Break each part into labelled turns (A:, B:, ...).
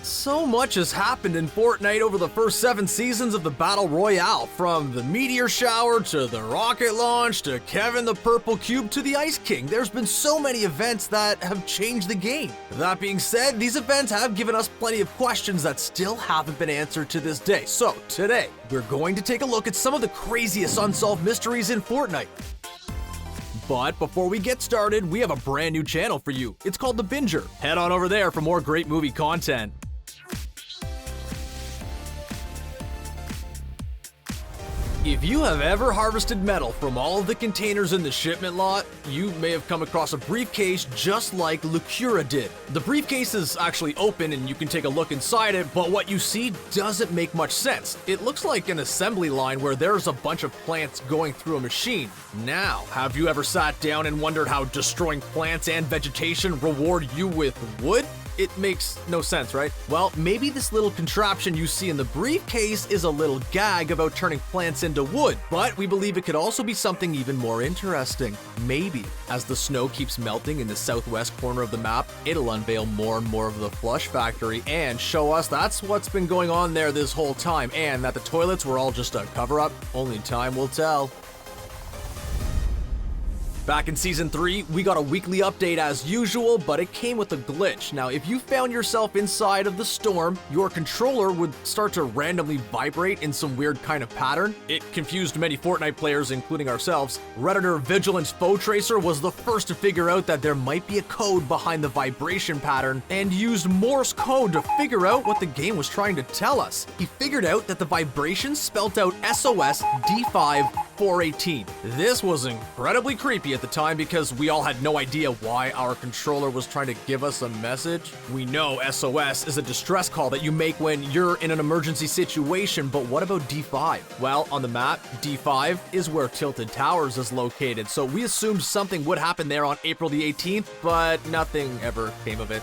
A: So much has happened in Fortnite over the first 7 seasons of the Battle Royale, from the Meteor Shower to the rocket launch to Kevin the Purple Cube to the Ice King. There's been so many events that have changed the game. That being said, these events have given us plenty of questions that still haven't been answered to this day. So today, we're going to take a look at some of the craziest unsolved mysteries in Fortnite. But before we get started, we have a brand new channel for you. It's called The Binger. Head on over there for more great movie content. If you have ever harvested metal from all of the containers in the shipment lot, you may have come across a briefcase just like Lukura did. The briefcase is actually open and you can take a look inside it, but what you see doesn't make much sense. It looks like an assembly line where there's a bunch of plants going through a machine. Now, have you ever sat down and wondered how destroying plants and vegetation reward you with wood? It makes no sense, right? Well, maybe this little contraption you see in the briefcase is a little gag about turning plants into wood, but we believe it could also be something even more interesting. Maybe, as the snow keeps melting in the southwest corner of the map, it'll unveil more and more of the Flush Factory and show us that's what's been going on there this whole time, and that the toilets were all just a cover-up. Only time will tell. Back in Season 3, we got a weekly update as usual, but it came with a glitch. Now, if you found yourself inside of the storm, your controller would start to randomly vibrate in some weird kind of pattern. It confused many Fortnite players, including ourselves. Redditor Vigilance Foe Tracer was the first to figure out that there might be a code behind the vibration pattern, and used Morse code to figure out what the game was trying to tell us. He figured out that the vibration spelt out SOS D5 418. This was incredibly creepy at the time because we all had no idea why our controller was trying to give us a message. We know SOS is a distress call that you make when you're in an emergency situation, but what about D5? Well, on the map, D5 is where Tilted Towers is located, so we assumed something would happen there on April the 18th, but nothing ever came of it.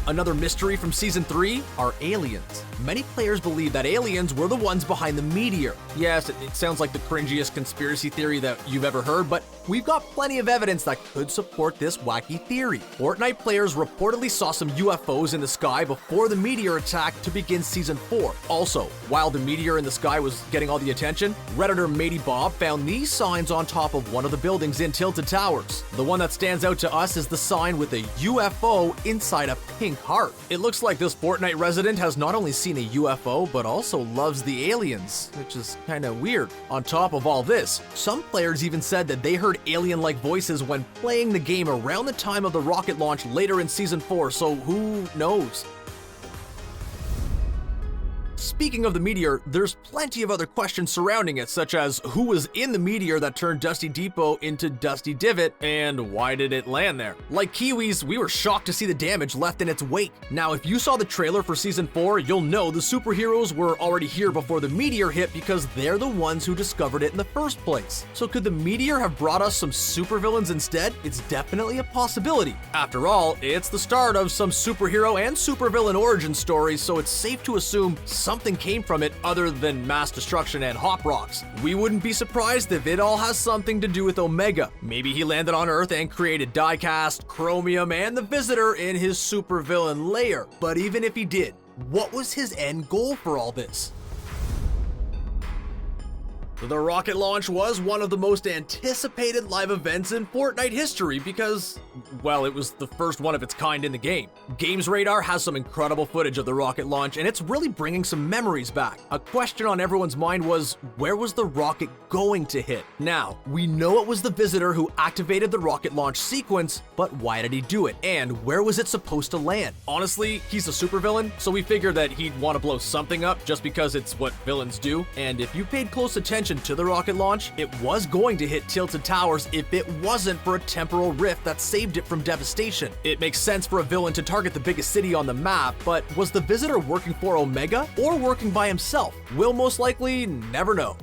A: Another mystery from Season 3 are aliens. Many players believe that aliens were the ones behind the meteor. Yes, it sounds like the cringiest conspiracy theory that you've ever heard, but we've got plenty of evidence that could support this wacky theory. Fortnite players reportedly saw some UFOs in the sky before the meteor attack to begin Season 4. Also, while the meteor in the sky was getting all the attention, Redditor Matey Bob found these signs on top of one of the buildings in Tilted Towers. The one that stands out to us is the sign with a UFO inside a pink heart. It looks like this Fortnite resident has not only seen a UFO, but also loves the aliens, which is kinda weird. On top of all this, some players even said that they heard alien-like voices when playing the game around the time of the rocket launch later in Season 4, so who knows? Speaking of the meteor, there's plenty of other questions surrounding it, such as who was in the meteor that turned Dusty Depot into Dusty Divot, and why did it land there? Like Kiwiz, we were shocked to see the damage left in its wake. Now, if you saw the trailer for Season 4, you'll know the superheroes were already here before the meteor hit because they're the ones who discovered it in the first place. So could the meteor have brought us some supervillains instead? It's definitely a possibility. After all, it's the start of some superhero and supervillain origin stories, so it's safe to assume something came from it other than mass destruction and hop rocks. We wouldn't be surprised if it all has something to do with Omega. Maybe he landed on Earth and created Diecast, Chromium, and the Visitor in his supervillain lair. But even if he did, what was his end goal for all this? The rocket launch was one of the most anticipated live events in Fortnite history because, well, it was the first one of its kind in the game. GamesRadar has some incredible footage of the rocket launch, and it's really bringing some memories back. A question on everyone's mind was, where was the rocket going to hit? Now, we know it was the Visitor who activated the rocket launch sequence, but why did he do it? And where was it supposed to land? Honestly, he's a supervillain, so we figured that he'd want to blow something up just because it's what villains do. And if you paid close attention to the rocket launch, it was going to hit Tilted Towers if it wasn't for a temporal rift that saved it from devastation. It makes sense for a villain to target the biggest city on the map, but was the Visitor working for Omega or working by himself? We'll most likely never know.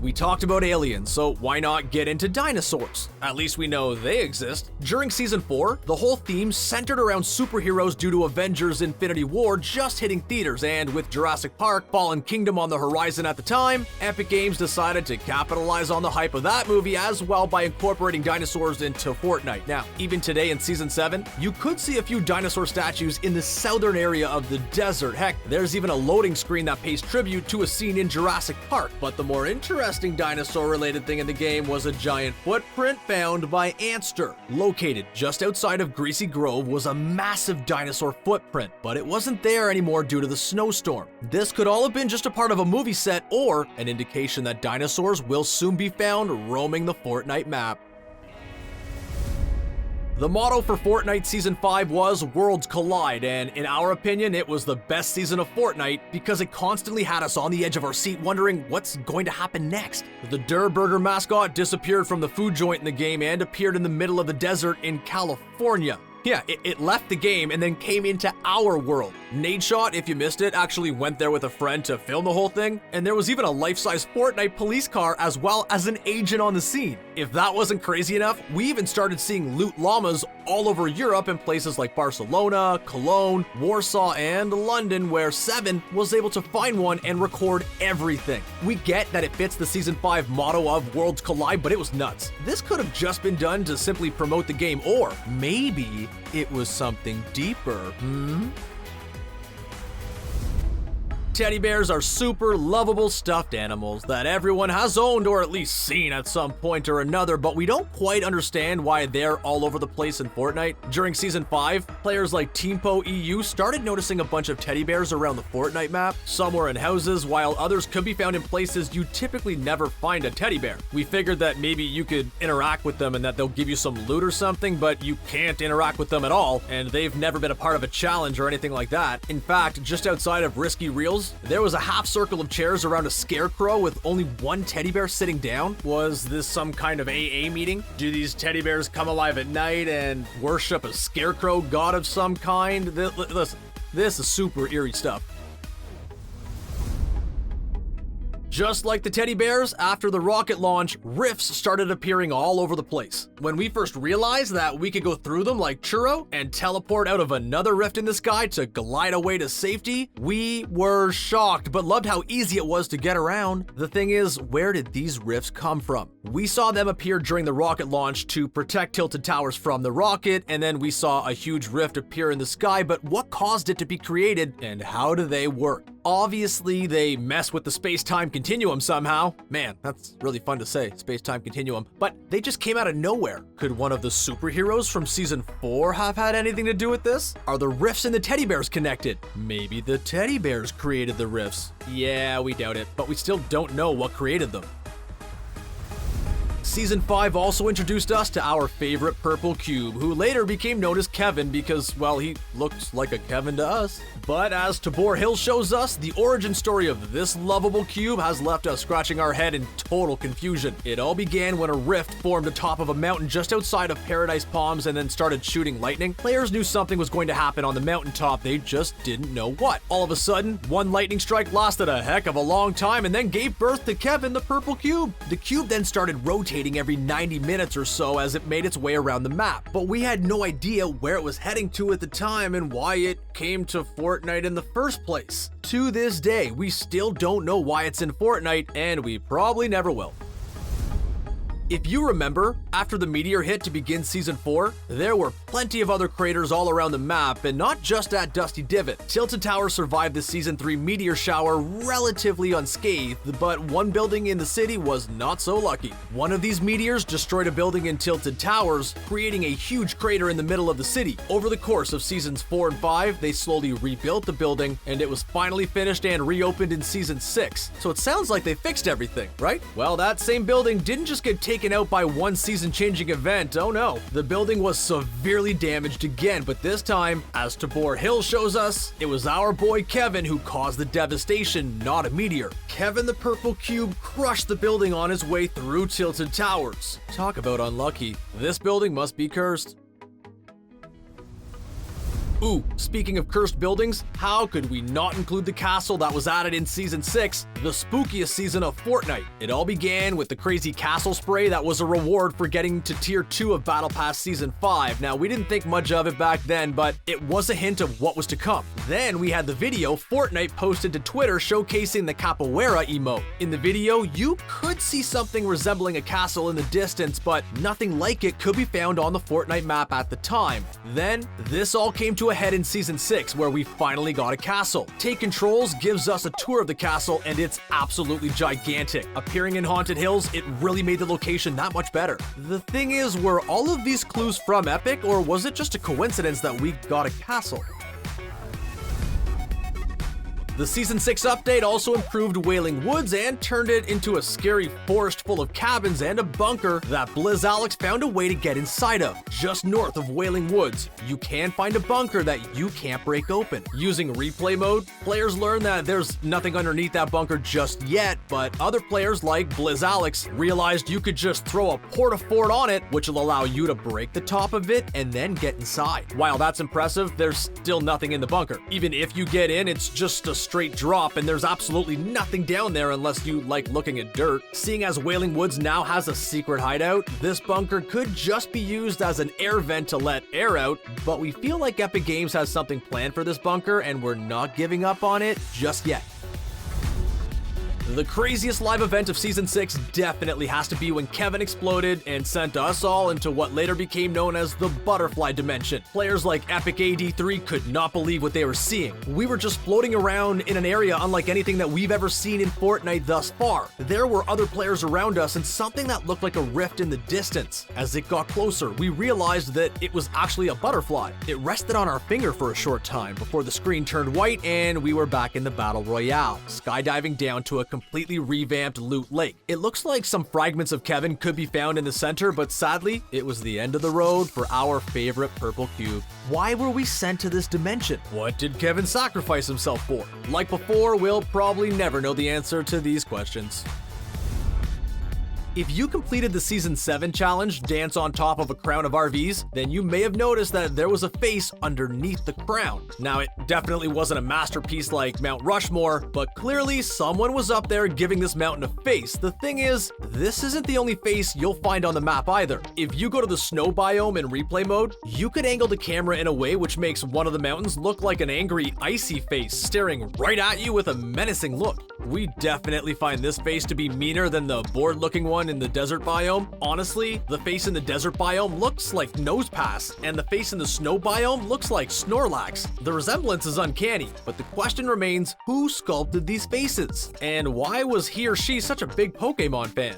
A: We talked about aliens, so why not get into dinosaurs? At least we know they exist. During Season 4, the whole theme centered around superheroes due to Avengers Infinity War just hitting theaters, and with Jurassic Park, Fallen Kingdom on the horizon at the time, Epic Games decided to capitalize on the hype of that movie as well by incorporating dinosaurs into Fortnite. Now, even today in Season 7, you could see a few dinosaur statues in the southern area of the desert. Heck, there's even a loading screen that pays tribute to a scene in Jurassic Park. But the more interesting dinosaur-related thing in the game was a giant footprint found by Antster. Located just outside of Greasy Grove was a massive dinosaur footprint, but it wasn't there anymore due to the snowstorm. This could all have been just a part of a movie set or an indication that dinosaurs will soon be found roaming the Fortnite map. The motto for Fortnite Season 5 was Worlds Collide, and in our opinion, it was the best season of Fortnite because it constantly had us on the edge of our seat wondering what's going to happen next. The Durr Burger mascot disappeared from the food joint in the game and appeared in the middle of the desert in California. Yeah, it left the game and then came into our world. Nadeshot, if you missed it, actually went there with a friend to film the whole thing, and there was even a life-size Fortnite police car as well as an agent on the scene. If that wasn't crazy enough, we even started seeing loot llamas all over Europe in places like Barcelona, Cologne, Warsaw, and London, where Seven was able to find one and record everything. We get that it fits the Season 5 motto of Worlds Collide, but it was nuts. This could have just been done to simply promote the game, or maybe it was something deeper, Teddy bears are super lovable stuffed animals that everyone has owned or at least seen at some point or another, but we don't quite understand why they're all over the place in Fortnite. During Season 5, players like Teampo EU started noticing a bunch of teddy bears around the Fortnite map. Some were in houses, while others could be found in places you typically never find a teddy bear. We figured that maybe you could interact with them and that they'll give you some loot or something, but you can't interact with them at all, and they've never been a part of a challenge or anything like that. In fact, just outside of Risky Reels, there was a half circle of chairs around a scarecrow with only one teddy bear sitting down. Was this some kind of AA meeting? Do these teddy bears come alive at night and worship a scarecrow god of some kind? Listen, this is super eerie stuff. Just like the teddy bears, after the rocket launch, Riffs started appearing all over the place. When we first realized that we could go through them like Churro and teleport out of another rift in the sky to glide away to safety, we were shocked, but loved how easy it was to get around. The thing is, where did these rifts come from? We saw them appear during the rocket launch to protect Tilted Towers from the rocket, and then we saw a huge rift appear in the sky, but what caused it to be created, and how do they work? Obviously, they mess with the space-time continuum somehow. Man, that's really fun to say, space-time continuum. But they just came out of nowhere. Could one of the superheroes from Season 4 have had anything to do with this? Are the rifts and the teddy bears connected? Maybe the teddy bears created the rifts. Yeah, we doubt it, but we still don't know what created them. Season 5 also introduced us to our favorite purple cube, who later became known as Kevin because, well, he looks like a Kevin to us. But as Tabor Hill shows us, the origin story of this lovable cube has left us scratching our head in total confusion. It all began when a rift formed atop of a mountain just outside of Paradise Palms and then started shooting lightning. Players knew something was going to happen on the mountaintop, they just didn't know what. All of a sudden, one lightning strike lasted a heck of a long time and then gave birth to Kevin, the purple cube. The cube then started rotating every 90 minutes or so as it made its way around the map, but we had no idea where it was heading to at the time and why it came to Fortnite in the first place. To this day, we still don't know why it's in Fortnite, and we probably never will. If you remember, after the Meteor hit to begin Season 4, there were plenty of other craters all around the map, and not just at Dusty Divot. Tilted Tower survived the Season 3 meteor shower relatively unscathed, but one building in the city was not so lucky. One of these meteors destroyed a building in Tilted Towers, creating a huge crater in the middle of the city. Over the course of Seasons 4 and 5, they slowly rebuilt the building, and it was finally finished and reopened in Season 6. So it sounds like they fixed everything, right? Well, that same building didn't just get taken out by one season-changing event. Oh no, the building was severely damaged again, but this time, as Tabor Hill shows us, it was our boy Kevin who caused the devastation, not a meteor. Kevin the Purple Cube crushed the building on his way through Tilted Towers. Talk about unlucky. This building must be cursed. Ooh, speaking of cursed buildings, how could we not include the castle that was added in Season 6, the spookiest season of Fortnite? It all began with the crazy castle spray that was a reward for getting to Tier 2 of Battle Pass Season 5. Now, we didn't think much of it back then, but it was a hint of what was to come. Then we had the video Fortnite posted to Twitter showcasing the capoeira emote. In the video, you could see something resembling a castle in the distance, but nothing like it could be found on the Fortnite map at the time. Then, this all came to a head in Season 6, where we finally got a castle. Take Controls gives us a tour of the castle, and it's absolutely gigantic. Appearing in Haunted Hills, it really made the location that much better. The thing is, were all of these clues from Epic, or was it just a coincidence that we got a castle? The Season 6 update also improved Wailing Woods and turned it into a scary forest full of cabins and a bunker that Blizz Alex found a way to get inside of. Just north of Wailing Woods, you can find a bunker that you can't break open. Using replay mode, players learn that there's nothing underneath that bunker just yet, but other players like Blizz Alex realized you could just throw a porta-fort on it, which will allow you to break the top of it and then get inside. While that's impressive, there's still nothing in the bunker. Even if you get in, it's just a straight drop and there's absolutely nothing down there unless you like looking at dirt. Seeing as Wailing Woods now has a secret hideout, this bunker could just be used as an air vent to let air out, but we feel like Epic Games has something planned for this bunker and we're not giving up on it just yet. The craziest live event of Season 6 definitely has to be when Kevin exploded and sent us all into what later became known as the Butterfly Dimension. Players like Epic AD3 could not believe what they were seeing. We were just floating around in an area unlike anything that we've ever seen in Fortnite thus far. There were other players around us and something that looked like a rift in the distance. As it got closer, we realized that it was actually a butterfly. It rested on our finger for a short time before the screen turned white and we were back in the Battle Royale, skydiving down to a completely revamped loot lake. It looks like some fragments of Kevin could be found in the center, but sadly, it was the end of the road for our favorite purple cube. Why were we sent to this dimension? What did Kevin sacrifice himself for? Like before, we'll probably never know the answer to these questions. If you completed the Season 7 challenge, Dance on Top of a Crown of RVs, then you may have noticed that there was a face underneath the crown. Now, it definitely wasn't a masterpiece like Mount Rushmore, but clearly someone was up there giving this mountain a face. The thing is, this isn't the only face you'll find on the map either. If you go to the snow biome in replay mode, you could angle the camera in a way which makes one of the mountains look like an angry, icy face staring right at you with a menacing look. We definitely find this face to be meaner than the bored-looking one in the desert biome. Honestly, the face in the desert biome looks like Nosepass, and the face in the snow biome looks like Snorlax. The resemblance is uncanny, but the question remains, who sculpted these faces? And why was he or she such a big Pokemon fan?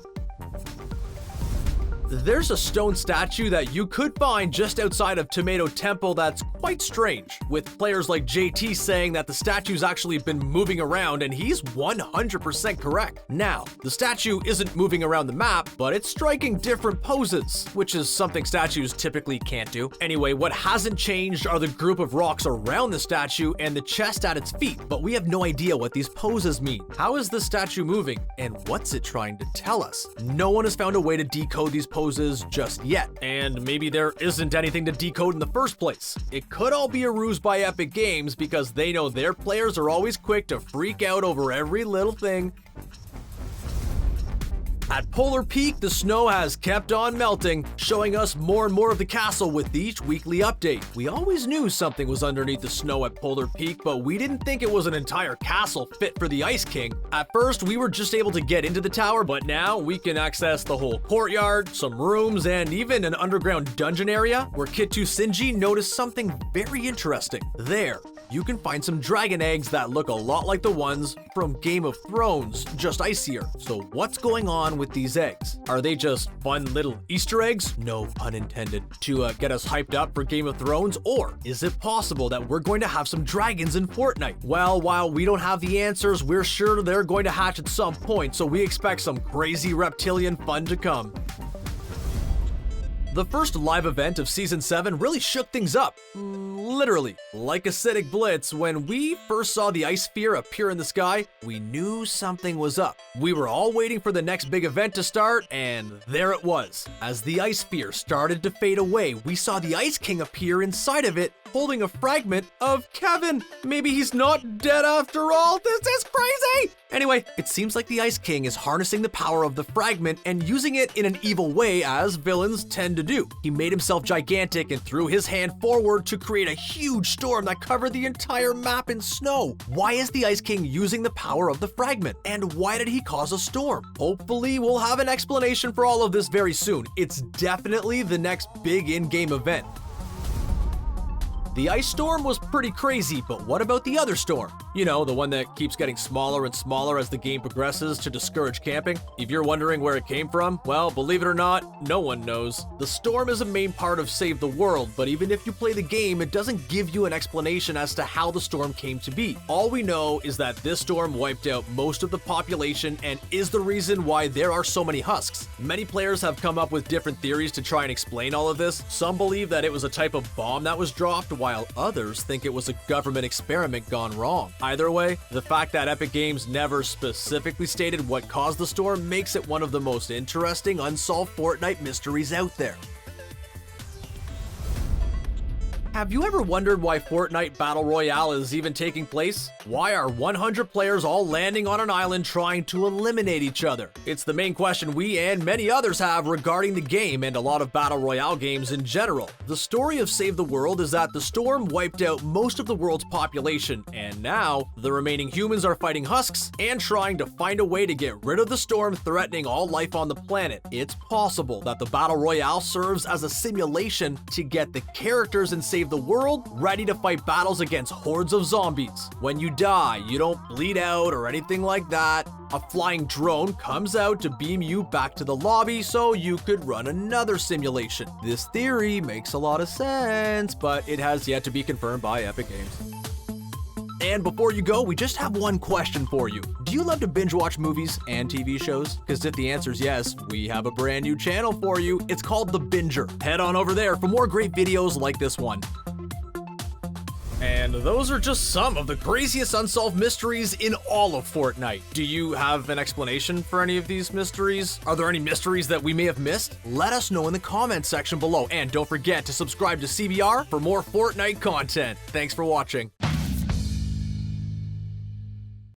A: There's a stone statue that you could find just outside of Tomato Temple that's quite strange, with players like JT saying that the statue's actually been moving around, and he's 100% correct. Now, the statue isn't moving around the map, but it's striking different poses, which is something statues typically can't do. Anyway, what hasn't changed are the group of rocks around the statue and the chest at its feet, but we have no idea what these poses mean. How is the statue moving, and what's it trying to tell us? No one has found a way to decode these poses just yet, and maybe there isn't anything to decode in the first place. It could all be a ruse by Epic Games because they know their players are always quick to freak out over every little thing. At Polar Peak, the snow has kept on melting, showing us more and more of the castle with each weekly update. We always knew something was underneath the snow at Polar Peak, but we didn't think it was an entire castle fit for the Ice King. At first, we were just able to get into the tower, but now we can access the whole courtyard, some rooms, and even an underground dungeon area where Kitu Shinji noticed something very interesting. There, you can find some dragon eggs that look a lot like the ones from Game of Thrones, just icier. So what's going on with these eggs? Are they just fun little Easter eggs? No pun intended. To get us hyped up for Game of Thrones? Or is it possible that we're going to have some dragons in Fortnite? Well, while we don't have the answers, we're sure they're going to hatch at some point, so we expect some crazy reptilian fun to come. The first live event of Season 7 really shook things up. Literally, like Acidic Blitz, when we first saw the ice sphere appear in the sky, we knew something was up. We were all waiting for the next big event to start, and there it was. As the ice sphere started to fade away, we saw the Ice King appear inside of it, holding a fragment of Kevin. Maybe he's not dead after all. This is crazy! Anyway, it seems like the Ice King is harnessing the power of the fragment and using it in an evil way, as villains tend to do. He made himself gigantic and threw his hand forward to create a huge storm that covered the entire map in snow. Why is the Ice King using the power of the fragment? And why did he cause a storm? Hopefully, we'll have an explanation for all of this very soon. It's definitely the next big in-game event. The ice storm was pretty crazy, but what about the other storm? You know, the one that keeps getting smaller and smaller as the game progresses to discourage camping? If you're wondering where it came from, well, believe it or not, no one knows. The storm is a main part of Save the World, but even if you play the game, it doesn't give you an explanation as to how the storm came to be. All we know is that this storm wiped out most of the population and is the reason why there are so many husks. Many players have come up with different theories to try and explain all of this. Some believe that it was a type of bomb that was dropped, while others think it was a government experiment gone wrong. Either way, the fact that Epic Games never specifically stated what caused the storm makes it one of the most interesting unsolved Fortnite mysteries out there. Have you ever wondered why Fortnite Battle Royale is even taking place? Why are 100 players all landing on an island trying to eliminate each other? It's the main question we and many others have regarding the game and a lot of Battle Royale games in general. The story of Save the World is that the storm wiped out most of the world's population, and now the remaining humans are fighting husks and trying to find a way to get rid of the storm threatening all life on the planet. It's possible that the Battle Royale serves as a simulation to get the characters in Save the World ready to fight battles against hordes of zombies. When you die, you don't bleed out or anything like that. A flying drone comes out to beam you back to the lobby so you could run another simulation. This theory makes a lot of sense, but it has yet to be confirmed by Epic Games. And before you go, we just have one question for you. Do you love to binge watch movies and TV shows? Because if the answer is yes, we have a brand new channel for you. It's called The Binger. Head on over there for more great videos like this one. And those are just some of the craziest unsolved mysteries in all of Fortnite. Do you have an explanation for any of these mysteries? Are there any mysteries that we may have missed? Let us know in the comments section below. And don't forget to subscribe to CBR for more Fortnite content. Thanks for watching.